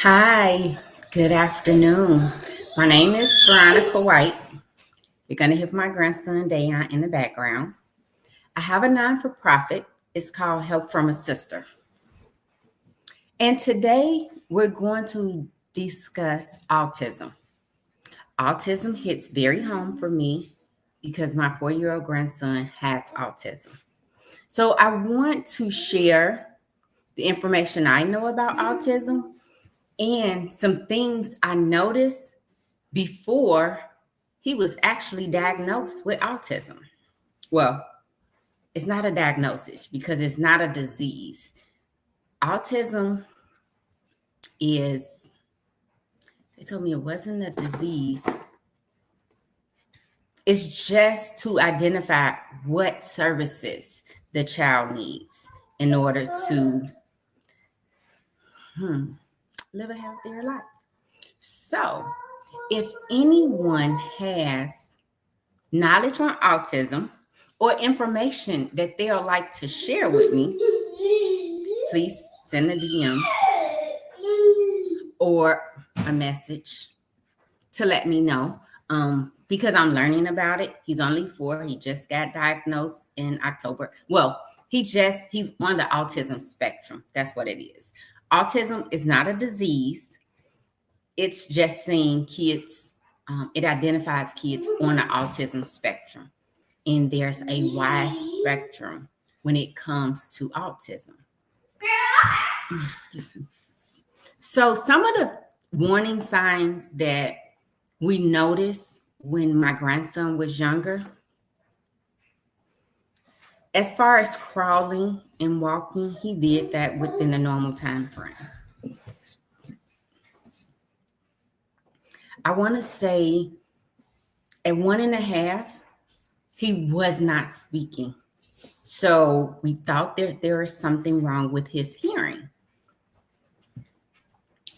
Hi, good afternoon. My name is Veronica White. You're going to hear my grandson, Dayon, in the background. I have a non for profit. It's called Help from a Sister. And today we're going to discuss autism. Autism hits very home for me because my 4-year-old grandson has autism. So I want to share the information I know about autism and some things I noticed before he was actually diagnosed with autism. Well, it's not a diagnosis because it's not a disease. Autism is, they told me it wasn't a disease. It's just to identify what services the child needs in order to live a healthier life. So, if anyone has knowledge on autism or information that they'll like to share with me, please send a DM or a message to let me know. Because I'm learning about it. He's only 4. He just got diagnosed in October. Well, he's on the autism spectrum. That's what it is. Autism is not a disease. It's just seeing kids. It identifies kids on the autism spectrum. And there's a wide spectrum when it comes to autism. Excuse me. So some of the warning signs that we noticed when my grandson was younger, as far as crawling and walking, he did that within the normal time frame. I want to say at 1.5, he was not speaking. So we thought that there was something wrong with his hearing.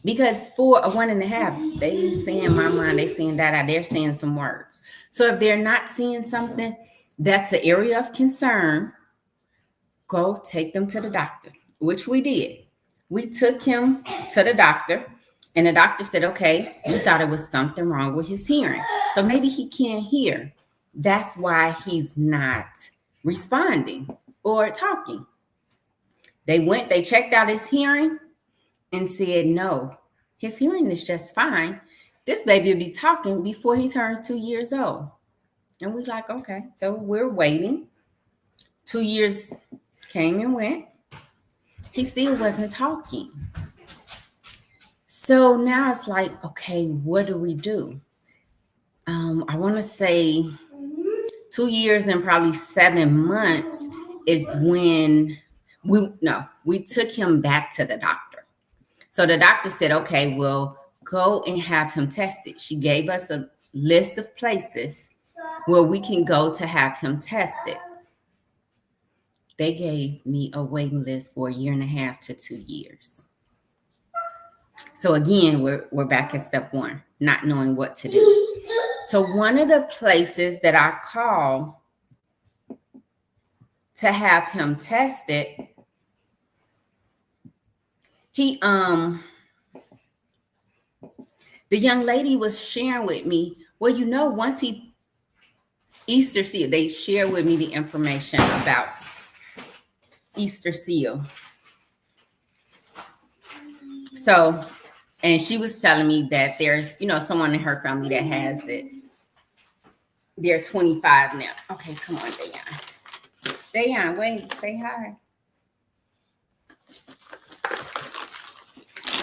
Because for a 1.5, they saying mama, they saying dada, they're saying some words. So if they're not seeing something, that's an area of concern. Go take them to the doctor, which we did. We took him to the doctor, and the doctor said, okay, we thought it was something wrong with his hearing. So maybe he can't hear. That's why he's not responding or talking. They checked out his hearing and said, no, his hearing is just fine. This baby will be talking before he turns 2 years old. And we're like, okay, so we're waiting. 2 years came and went. He still wasn't talking. So now it's like, okay, what do we do? I want to say 2 years and probably 7 months is when we took him back to the doctor. So the doctor said, okay, well, go and have him tested. She gave us a list of places where we can go to have him tested. They gave me a waiting list for 1.5 to 2 years. So again, we're back at step 1, not knowing what to do. So one of the places that I call to have him tested, the young lady was sharing with me, well, once Easter seal, they share with me the information about Easter seal. So, and she was telling me that there's, someone in her family that has it. They're 25 now. Okay, come on, Dayon. Dayon, wait, say hi.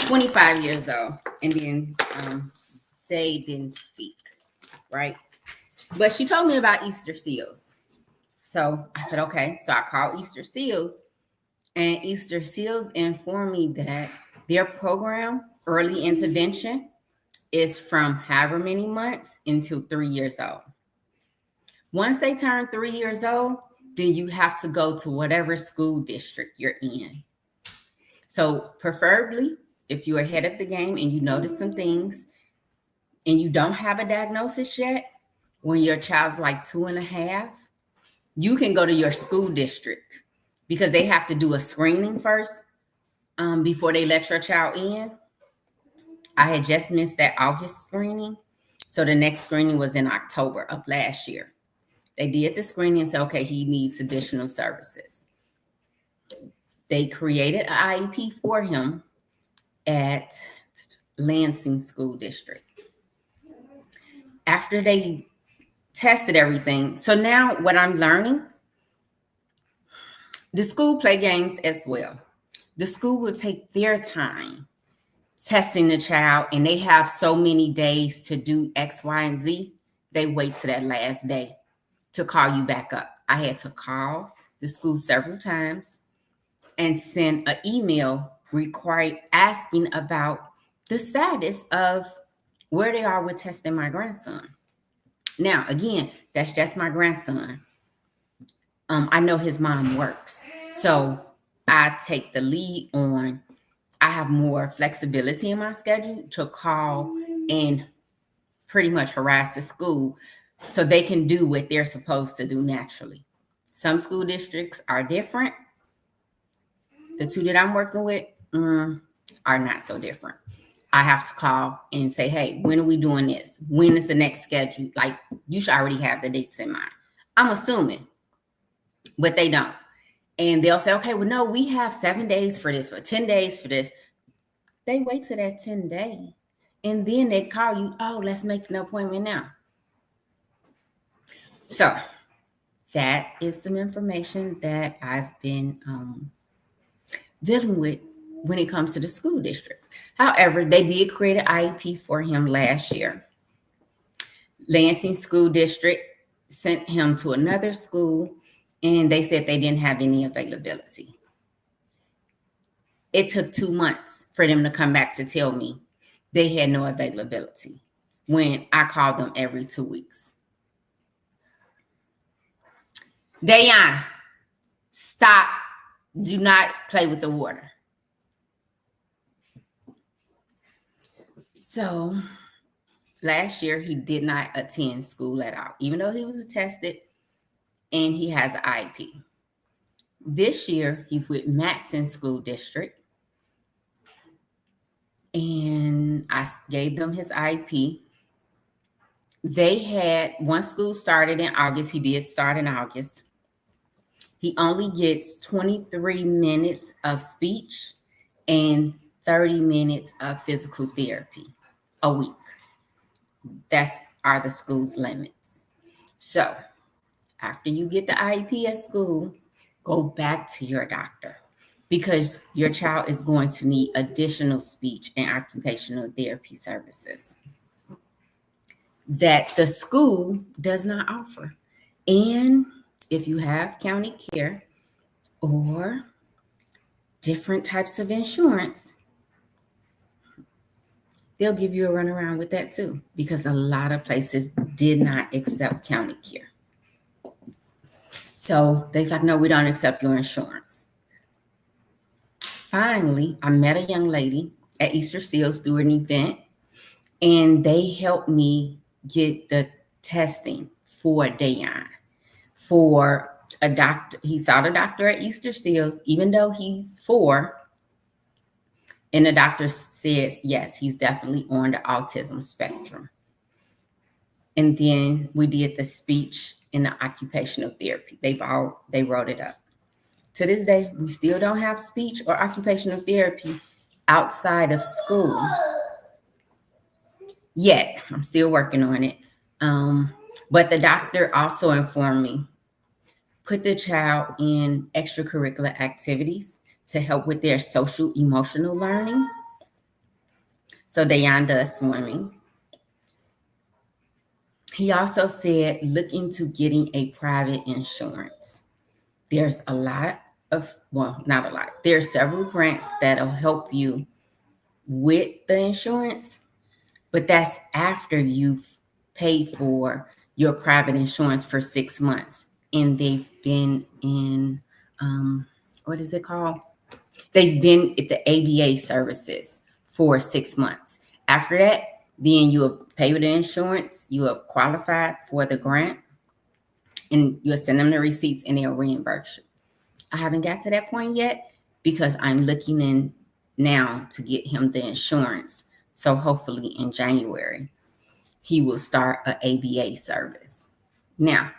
25 years old. And then they didn't speak, right? But she told me about Easter seals. So I said, okay. So I called Easter seals. And Easter seals informed me that their program, early intervention, is from however many months until 3 years old. Once they turn 3 years old, then you have to go to whatever school district you're in. So preferably, if you're ahead of the game and you notice some things and you don't have a diagnosis yet, when your child's like 2.5, you can go to your school district because they have to do a screening first before they let your child in. I had just missed that August screening. So the next screening was in October of last year. They did the screening and said, okay, he needs additional services. They created an IEP for him at Lansing School District. After they tested everything, so now what I'm learning, the school play games as well. The school will take their time testing the child, and they have so many days to do X, Y, and Z. They wait to that last day to call you back up. I had to call the school several times and send an email asking about the status of where they are with testing my grandson. Now, again, that's just my grandson. I know his mom works, so I take the lead on. I have more flexibility in my schedule to call and pretty much harass the school so they can do what they're supposed to do naturally. Some school districts are different. The two that I'm working with are not so different. I have to call and say, hey, when are we doing this? When is the next schedule? Like, you should already have the dates in mind. I'm assuming, but they don't. And they'll say, okay, well, no, we have 7 days for this, or 10 days for this. They wait till that 10 day. And then they call you, oh, let's make an appointment now. So that is some information that I've been dealing with when it comes to the school district. However, they did create an IEP for him last year. Lansing School District sent him to another school, and they said they didn't have any availability. It took 2 months for them to come back to tell me they had no availability when I called them every 2 weeks. Dayan, stop. Do not play with the water. So last year, he did not attend school at all, even though he was tested and he has an IEP. This year, he's with Matson School District. And I gave them his IEP. They had one school started in August. He did start in August. He only gets 23 minutes of speech and 30 minutes of physical therapy a week. Are the school's limits. So after you get the IEP at school, go back to your doctor because your child is going to need additional speech and occupational therapy services that the school does not offer. And if you have county care or different types of insurance, they'll give you a runaround with that too, because a lot of places did not accept county care. So they're like, no, we don't accept your insurance. Finally, I met a young lady at Easter Seals through an event, and they helped me get the testing for Dayan. For a doctor, he saw the doctor at Easter Seals, even though he's 4. And the doctor says, yes, he's definitely on the autism spectrum. And then we did the speech and the occupational therapy. They wrote it up. To this day, we still don't have speech or occupational therapy outside of school yet. I'm still working on it. But the doctor also informed me, put the child in extracurricular activities to help with their social emotional learning. So Dayan does swimming. He also said, look into getting a private insurance. There's a lot of, well, not a lot. There are several grants that'll help you with the insurance, but that's after you've paid for your private insurance for 6 months. And they've been in, what is it called? They've been at the ABA services for 6 months. After that, then you will pay with the insurance. You have qualified for the grant, and you'll send them the receipts and they'll reimburse you. I haven't got to that point yet because I'm looking in now to get him the insurance So hopefully in January, he will start an ABA service. Now,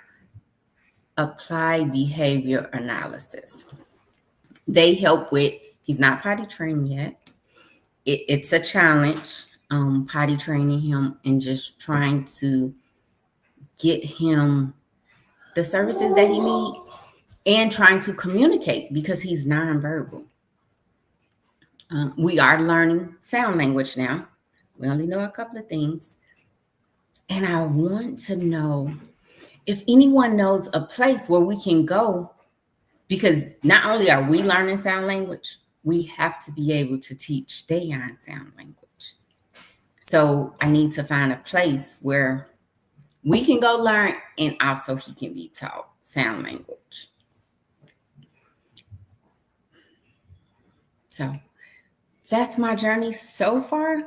applied behavior analysis. They help with, he's not potty trained yet. It's a challenge, potty training him and just trying to get him the services that he needs and trying to communicate because he's nonverbal. We are learning sound language now. We only know a couple of things. And I want to know if anyone knows a place where we can go, because not only are we learning sound language, we have to be able to teach Dayon sound language. So I need to find a place where we can go learn and also he can be taught sound language. So that's my journey so far.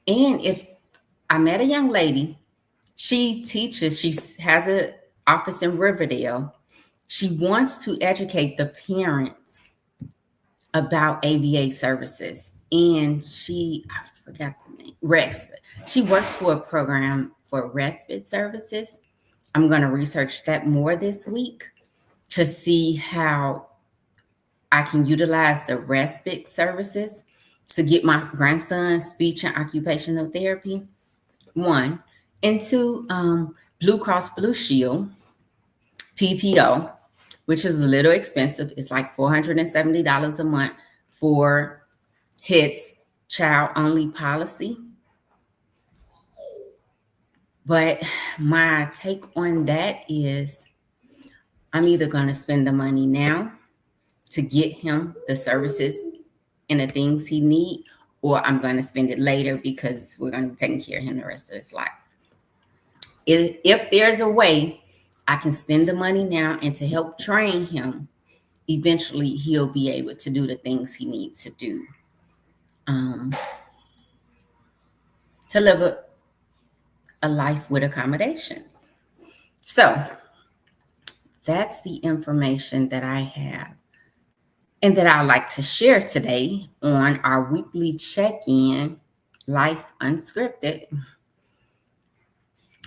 And if I met a young lady, she teaches, she has an office in Riverdale. She wants to educate the parents about ABA services. And I forgot the name, respite. She works for a program for respite services. I'm going to research that more this week to see how I can utilize the respite services to get my grandson speech and occupational therapy, one. And two, Blue Cross Blue Shield, PPO, which is a little expensive. It's like $470 a month for his child-only policy. But my take on that is I'm either going to spend the money now to get him the services and the things he needs, or I'm going to spend it later because we're going to be taking care of him the rest of his life. If there's a way I can spend the money now and to help train him, eventually he'll be able to do the things he needs to do to live a life with accommodation. So that's the information that I have and that I'd like to share today on our weekly check-in, Life Unscripted,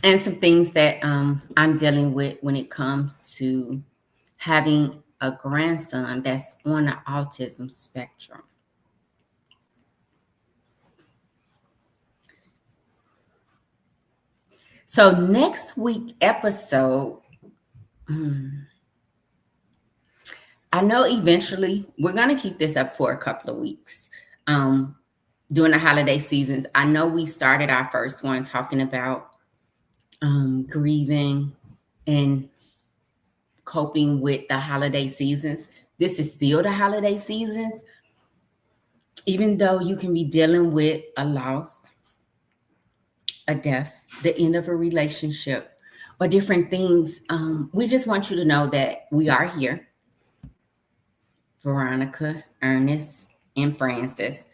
and some things that I'm dealing with when it comes to having a grandson that's on the autism spectrum. So next week episode, I know eventually we're going to keep this up for a couple of weeks during the holiday seasons. I know we started our first one talking about grieving and coping with the holiday seasons. This is still the holiday seasons, even though you can be dealing with a loss, a death, the end of a relationship, or different things. We just want you to know that we are here. Veronica, Ernest, and Francis.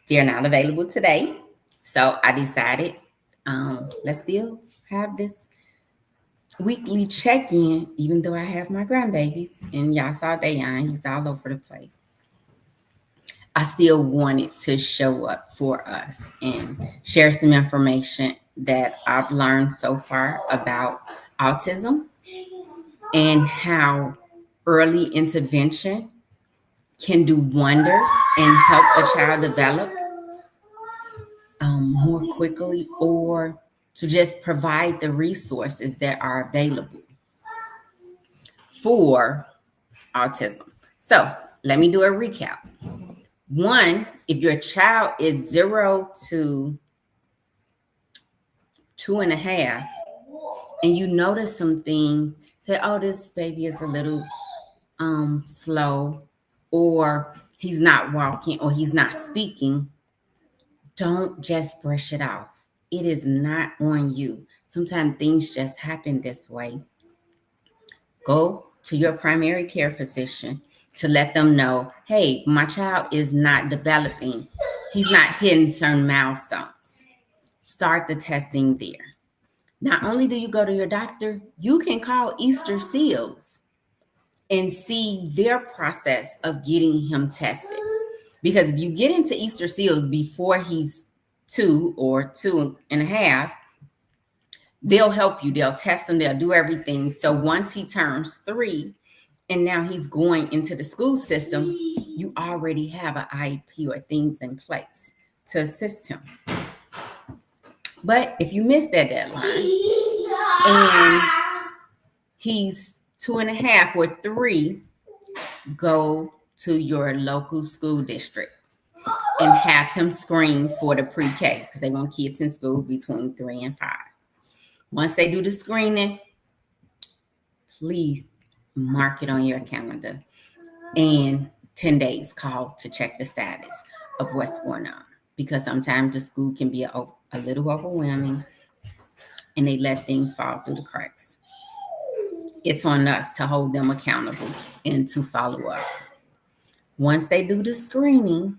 They're not available today. So I decided let's still have this weekly check-in, even though I have my grandbabies. And y'all saw Dayon, he's all over the place. I still wanted to show up for us and share some information that I've learned so far about autism and how early intervention can do wonders and help a child develop more quickly, or to just provide the resources that are available for autism. So let me do a recap. One, if your child is 0 to 2.5 and you notice some things, say, oh, this baby is a little slow, or he's not walking, or he's not speaking, don't just brush it off. It is not on you. Sometimes things just happen this way. Go to your primary care physician to let them know, hey, my child is not developing. He's not hitting certain milestones. Start the testing there. Not only do you go to your doctor, you can call Easter Seals and see their process of getting him tested. Because if you get into Easter seals before he's 2 or 2.5, they'll help you. They'll test him. They'll do everything. So once he turns 3 and now he's going into the school system, you already have an IEP or things in place to assist him. But if you miss that deadline and he's 2.5 or 3, go to your local school district and have him screened for the pre-K, because they want kids in school between 3 and 5. Once they do the screening, please mark it on your calendar and 10 days call to check the status of what's going on, because sometimes the school can be a little overwhelming and they let things fall through the cracks. It's on us to hold them accountable and to follow up. Once they do the screening,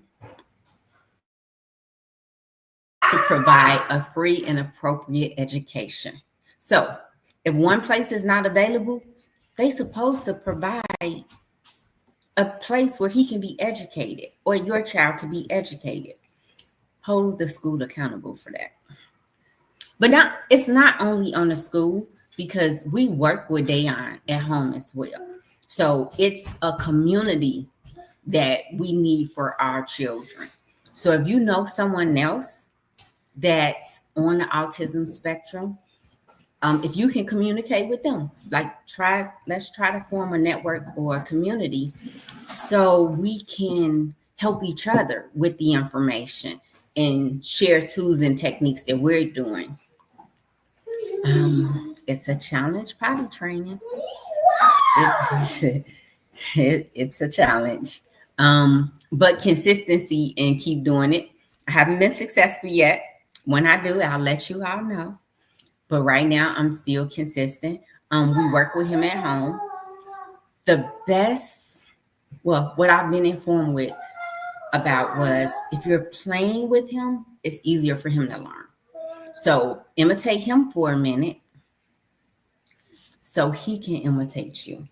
to provide a free and appropriate education. So if one place is not available, they're supposed to provide a place where he can be educated or your child can be educated. Hold the school accountable for that. But now it's not only on the school, because we work with Dayon at home as well. So it's a community that we need for our children. So if you know someone else that's on the autism spectrum, if you can communicate with them, let's try to form a network or a community so we can help each other with the information and share tools and techniques that we're doing. It's a challenge, potty training. It's a challenge. But consistency and keep doing it. I haven't been successful yet. When I do, I'll let you all know. But right now, I'm still consistent. We work with him at home. The best, what I've been informed with about was if you're playing with him, it's easier for him to learn. So imitate him for a minute so he can imitate you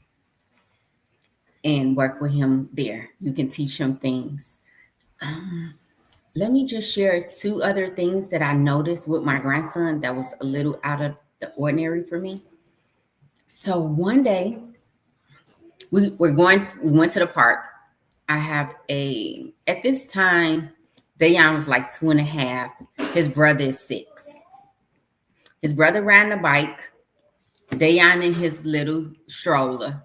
and work with him there. You can teach him things. Let me just share 2 other things that I noticed with my grandson that was a little out of the ordinary for me. So one day we went to the park. I have at this time, Dayon was like 2.5. His brother is 6. His brother riding a bike, Dayon in his little stroller.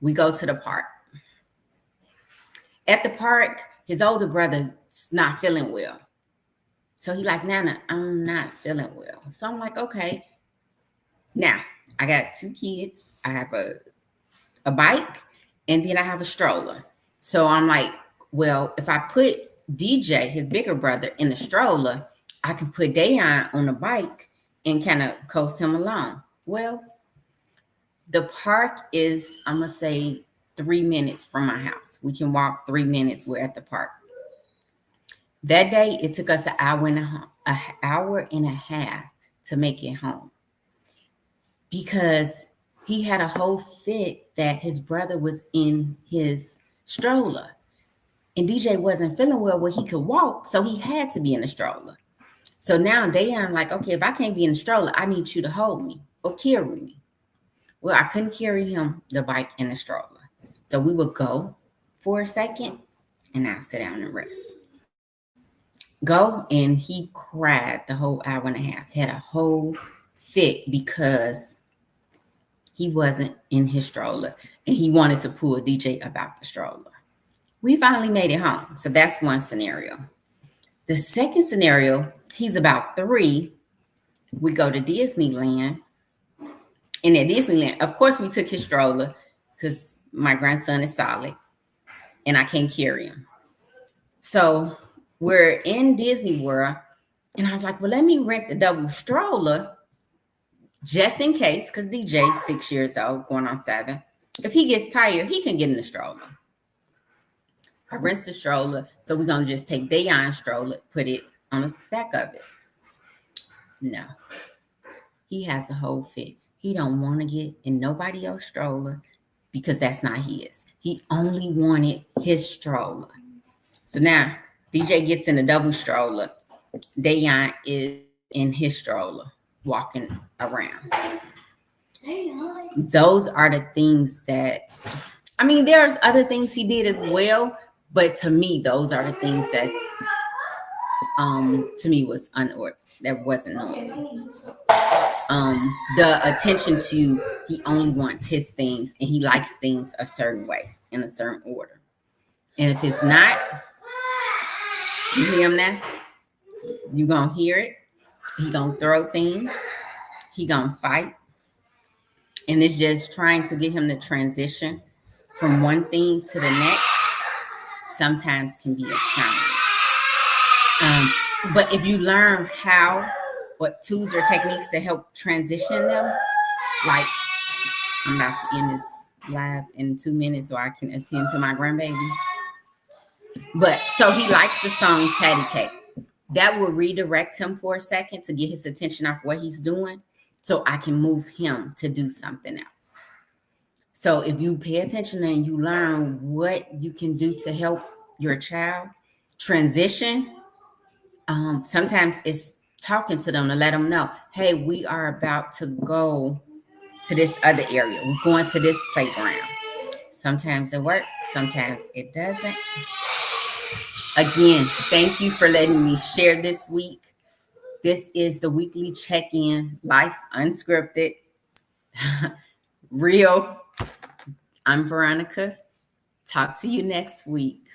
We go to the park. At the park, his older brother's not feeling well. So he like, Nana, I'm not feeling well. So I'm like, okay. Now, I got 2 kids. I have a bike, and then I have a stroller. So I'm like, well, if I put DJ, his bigger brother, in the stroller, I can put Dayon on the bike and kind of coast him along. Well, the park is, I'm going to say, 3 minutes from my house. We can walk 3 minutes. We're at the park. That day, it took us an hour and a half to make it home, because he had a whole fit that his brother was in his stroller. And DJ wasn't feeling well where he could walk, so he had to be in the stroller. So now Dayon like, okay, if I can't be in the stroller, I need you to hold me or carry me. Well, I couldn't carry him, the bike, in the stroller. So we would go for a second, and I'll sit down and rest. Go, and he cried the whole hour and a half, had a whole fit because he wasn't in his stroller, and he wanted to pull DJ about the stroller. We finally made it home. So that's one scenario. The second scenario, he's about 3. We go to Disneyland. And at Disneyland, of course, we took his stroller because my grandson is solid and I can't carry him. So we're in Disney World, and I was like, well, let me rent the double stroller just in case, because DJ's 6 years old, going on 7. If he gets tired, he can get in the stroller. I rent the stroller, so we're going to just take Dayon's stroller, put it on the back of it. No. He has a whole fit. He don't want to get in nobody else's stroller because that's not his. He only wanted his stroller. So now DJ gets in a double stroller. Dayon is in his stroller walking around. Those are the things that, I mean, there's other things he did as well, but to me, those are the things that to me was that wasn't normal. The attention to, he only wants his things and he likes things a certain way in a certain order. And if it's not, you hear him now? You gonna hear it. He gonna throw things. He gonna fight. And it's just trying to get him to transition from one thing to the next sometimes can be a challenge. But if you learn what tools or techniques to help transition them, like I'm about to end this live in 2 minutes so I can attend to my grandbaby. But so he likes the song Patty Cake. That will redirect him for a second to get his attention off what he's doing so I can move him to do something else. So if you pay attention and you learn what you can do to help your child transition, sometimes it's talking to them to let them know, hey, we are about to go to this other area. We're going to this playground. Sometimes it works, sometimes it doesn't. Again, thank you for letting me share this week. This is the weekly check-in, Life Unscripted. Real. I'm Veronica. Talk to you next week.